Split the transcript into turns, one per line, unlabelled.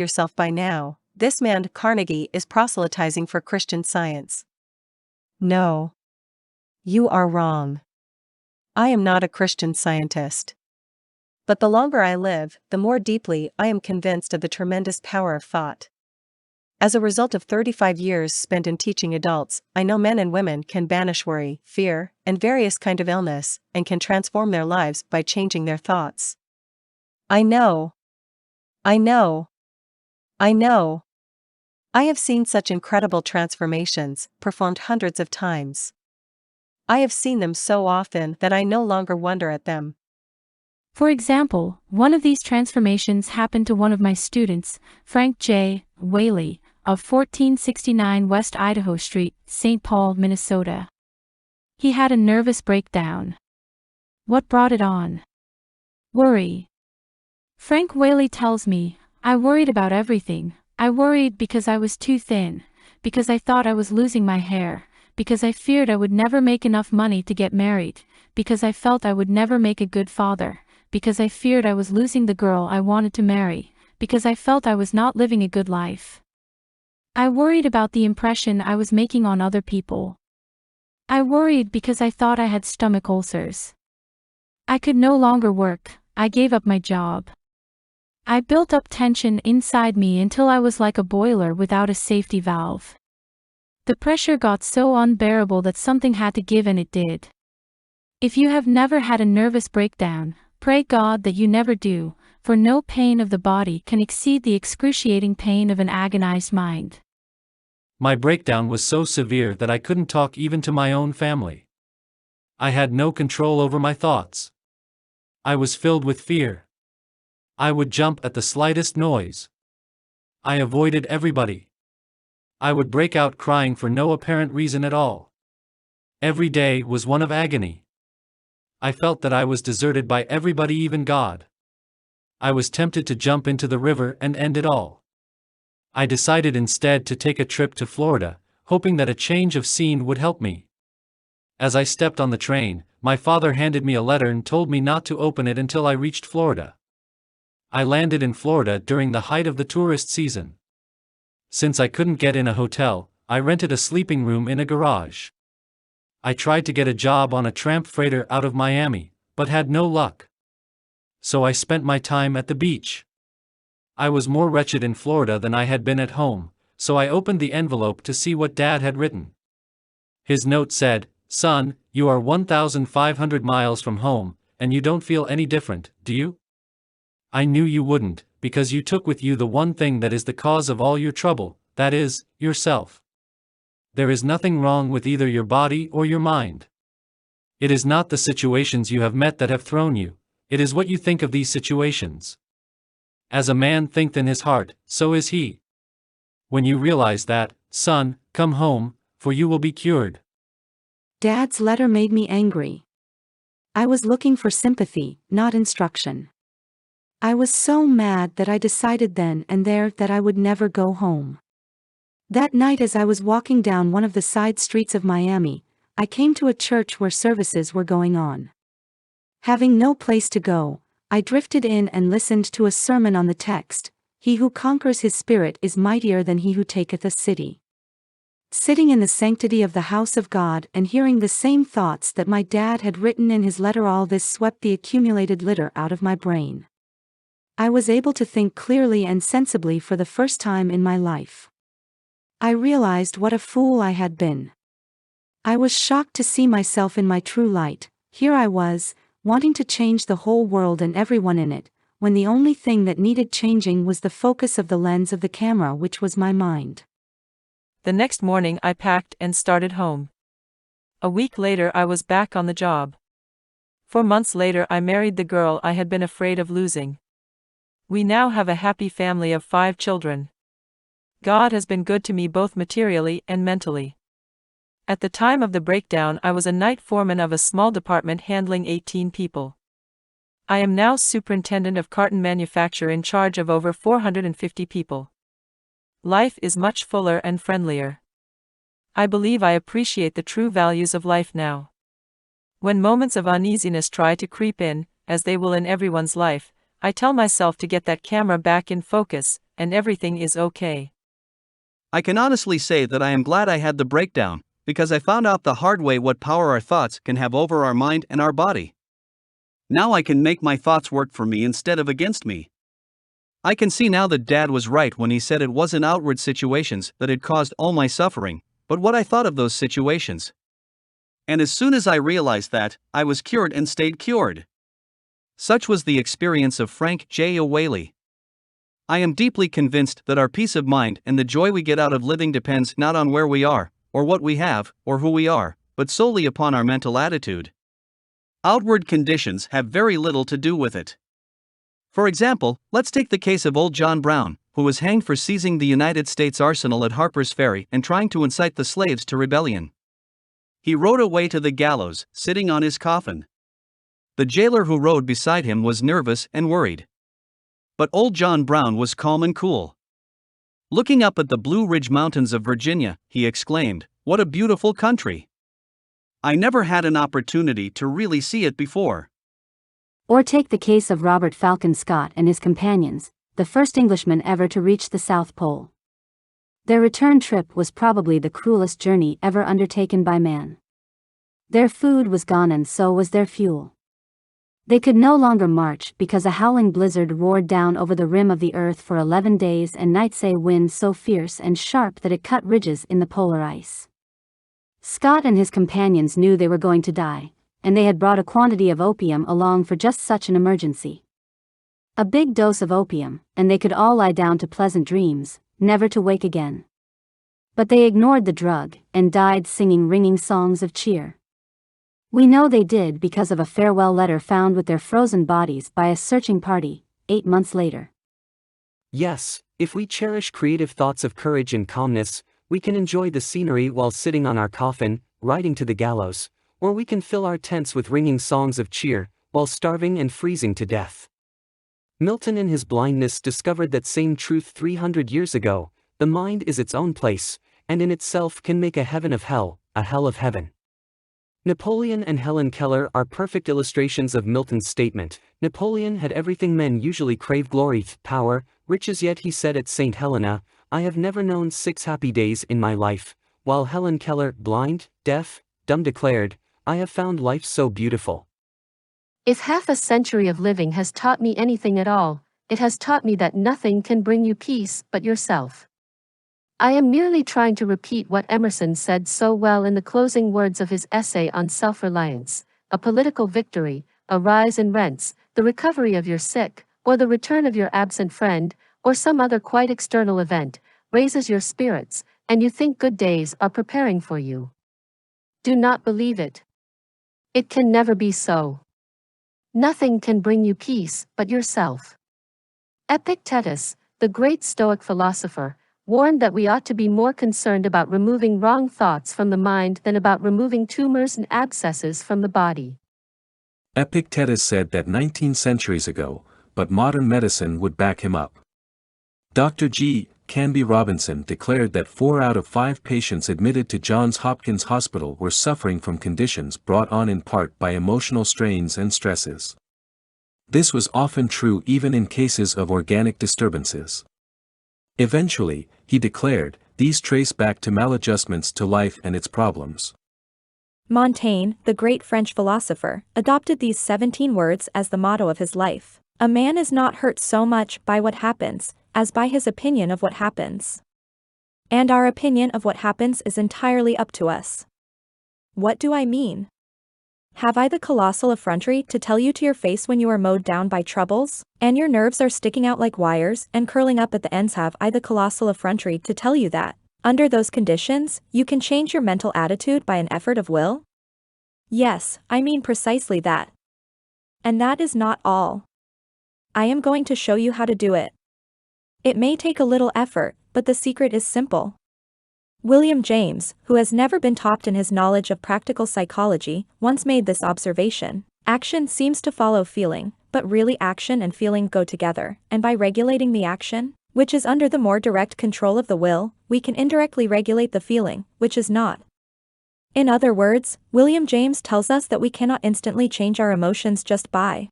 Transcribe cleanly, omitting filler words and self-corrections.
yourself by now, this man Carnegie is proselytizing for Christian Science. No. You are wrong. I am not a Christian Scientist. But the longer I live, the more deeply I am convinced of the tremendous power of thought. As a result of 35 years spent in teaching adults, I know men and women can banish worry, fear, and various kinds of illness, and can transform their lives by changing their thoughts. I know. I have seen such incredible transformations, performed hundreds of times. I have seen them so often that I no longer wonder at them.
For example, one of these transformations happened to one of my students, Frank J. Whaley, of 1469 West Idaho Street, St. Paul, Minnesota. He had a nervous breakdown. What brought it on? Worry. Frank Whaley tells me, I worried about everything. I worried because I was too thin, because I thought I was losing my hair, because I feared I would never make enough money to get married, because I felt I would never make a good father, because I feared I was losing the girl I wanted to marry, because I felt I was not living a good life. I worried about the impression I was making on other people. I worried because I thought I had stomach ulcers. I could no longer work. I gave up my job. I built up tension inside me until I was like a boiler without a safety valve. The pressure got so unbearable that something had to give, and it did. If you have never had a nervous breakdown, pray God that you never do, for no pain of the body can exceed the excruciating pain of an agonized mind.
My breakdown was so severe that I couldn't talk even to my own family. I had no control over my thoughts. I was filled with fear. I would jump at the slightest noise. I avoided everybody. I would break out crying for no apparent reason at all. Every day was one of agony. I felt that I was deserted by everybody, even God. I was tempted to jump into the river and end it all. I decided instead to take a trip to Florida, hoping that a change of scene would help me. As I stepped on the train, my father handed me a letter and told me not to open it until I reached Florida. I landed in Florida during the height of the tourist season. Since I couldn't get in a hotel, I rented a sleeping room in a garage. I tried to get a job on a tramp freighter out of Miami, but had no luck. So I spent my time at the beach. I was more wretched in Florida than I had been at home, so I opened the envelope to see what Dad had written. His note said, "Son, you are 1,500 miles from home, and you don't feel any different, do you? I knew you wouldn't, because you took with you the one thing that is the cause of all your trouble, that is, yourself. There is nothing wrong with either your body or your mind. It is not the situations you have met that have thrown you, it is what you think of these situations. As a man thinketh in his heart, so is he. When you realize that, son, come home, for you will be cured."
Dad's letter made me angry. I was looking for sympathy, not instruction. I was so mad that I decided then and there that I would never go home. That night, as I was walking down one of the side streets of Miami, I came to a church where services were going on. Having no place to go, I drifted in and listened to a sermon on the text, "He who conquers his spirit is mightier than he who taketh a city." Sitting in the sanctity of the house of God and hearing the same thoughts that my dad had written in his letter, all this swept the accumulated litter out of my brain. I was able to think clearly and sensibly for the first time in my life. I realized what a fool I had been. I was shocked to see myself in my true light. Here I was, wanting to change the whole world and everyone in it, when the only thing that needed changing was the focus of the lens of the camera, which was my mind.
The next morning I packed and started home. A week later I was back on the job. 4 months later I married the girl I had been afraid of losing. We now have a happy family of 5 children. God has been good to me both materially and mentally. At the time of the breakdown I was a night foreman of a small department handling 18 people. I am now superintendent of carton manufacture in charge of over 450 people. Life is much fuller and friendlier. I believe I appreciate the true values of life now. When moments of uneasiness try to creep in, as they will in everyone's life, I tell myself to get that camera back in focus, and everything is okay.
I can honestly say that I am glad I had the breakdown, because I found out the hard way what power our thoughts can have over our mind and our body. Now I can make my thoughts work for me instead of against me. I can see now that Dad was right when he said it wasn't outward situations that had caused all my suffering, but what I thought of those situations. And as soon as I realized that, I was cured and stayed cured. Such was the experience of Frank J. Whaley. I am deeply convinced that our peace of mind and the joy we get out of living depends not on where we are, or what we have, or who we are, but solely upon our mental attitude. Outward conditions have very little to do with it. For example, let's take the case of old John Brown, who was hanged for seizing the United States arsenal at Harpers Ferry and trying to incite the slaves to rebellion. He rode away to the gallows, sitting on his coffin. The jailer who rode beside him was nervous and worried. But old John Brown was calm and cool. Looking up at the Blue Ridge Mountains of Virginia, he exclaimed, "What a beautiful country! I never had an opportunity to really see it before."
Or take the case of Robert Falcon Scott and his companions, the first Englishmen ever to reach the South Pole. Their return trip was probably the cruelest journey ever undertaken by man. Their food was gone and so was their fuel. They could no longer march because a howling blizzard roared down over the rim of the earth for 11 days and nights, a wind so fierce and sharp that it cut ridges in the polar ice. Scott and his companions knew they were going to die, and they had brought a quantity of opium along for just such an emergency. A big dose of opium, and they could all lie down to pleasant dreams, never to wake again. But they ignored the drug, and died singing ringing songs of cheer. We know they did because of a farewell letter found with their frozen bodies by a searching party, 8 months later.
Yes, if we cherish creative thoughts of courage and calmness, we can enjoy the scenery while sitting on our coffin, riding to the gallows, or we can fill our tents with ringing songs of cheer, while starving and freezing to death. Milton in his blindness discovered that same truth 300 years ago: the mind is its own place, and in itself can make a heaven of hell, a hell of heaven. Napoleon and Helen Keller are perfect illustrations of Milton's statement. Napoleon had everything men usually crave: glory, power, riches, yet he said at St. Helena, "I have never known 6 happy days in my life," while Helen Keller, blind, deaf, dumb, declared, "I have found life so beautiful."
If half a century of living has taught me anything at all, it has taught me that nothing can bring you peace but yourself. I am merely trying to repeat what Emerson said so well in the closing words of his essay on self-reliance: a political victory, a rise in rents, the recovery of your sick, or the return of your absent friend, or some other quite external event, raises your spirits, and you think good days are preparing for you. Do not believe it. It can never be so. Nothing can bring you peace but yourself. Epictetus, the great Stoic philosopher, warned that we ought to be more concerned about removing wrong thoughts from the mind than about removing tumors and abscesses from the body.
Epictetus said that 19 centuries ago, but modern medicine would back him up. Dr. G. Canby Robinson declared that 4 out of 5 patients admitted to Johns Hopkins Hospital were suffering from conditions brought on in part by emotional strains and stresses. This was often true even in cases of organic disturbances. Eventually, he declared, these trace back to maladjustments to life and its problems.
Montaigne, the great French philosopher, adopted these 17 words as the motto of his life. A man is not hurt so much by what happens, as by his opinion of what happens. And our opinion of what happens is entirely up to us. What do I mean? Have I the colossal effrontery to tell you to your face when you are mowed down by troubles, and your nerves are sticking out like wires and curling up at the ends? Have I the colossal effrontery to tell you that, under those conditions, you can change your mental attitude by an effort of will? Yes, I mean precisely that. And that is not all. I am going to show you how to do it. It may take a little effort, but the secret is simple. William James, who has never been topped in his knowledge of practical psychology, once made this observation: action seems to follow feeling, but really action and feeling go together, and by regulating the action, which is under the more direct control of the will, we can indirectly regulate the feeling, which is not. In other words, William James tells us that we cannot instantly change our emotions just by